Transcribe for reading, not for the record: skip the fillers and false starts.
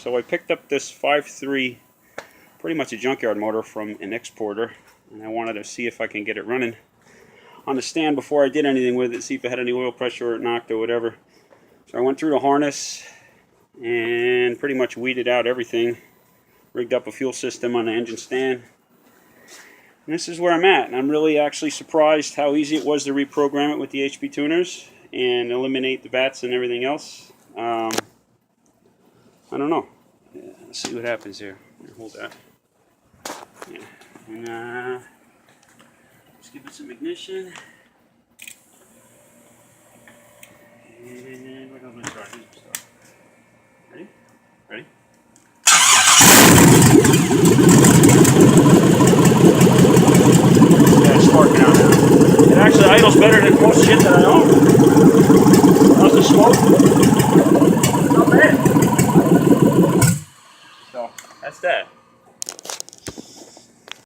So I picked up this 5.3, pretty much a junkyard motor from an exporter, and I wanted to see if I can get it running on the stand before I did anything with it, see if it had any oil pressure or it knocked or whatever. So I went through the harness and pretty much weeded out everything, rigged up a fuel system on the engine stand. And this is where I'm at, and I'm really actually surprised how easy it was to reprogram it with the HP tuners and eliminate the bats and everything else. I don't know. Yeah, let's see what happens here. Hold that. Yeah. And, let's give it some ignition. And we're going to try this stuff. Ready? Ready? Yeah, it's sparking out now. It actually idles better than most shit that I own. How's the smoke? Not bad. So, that's that.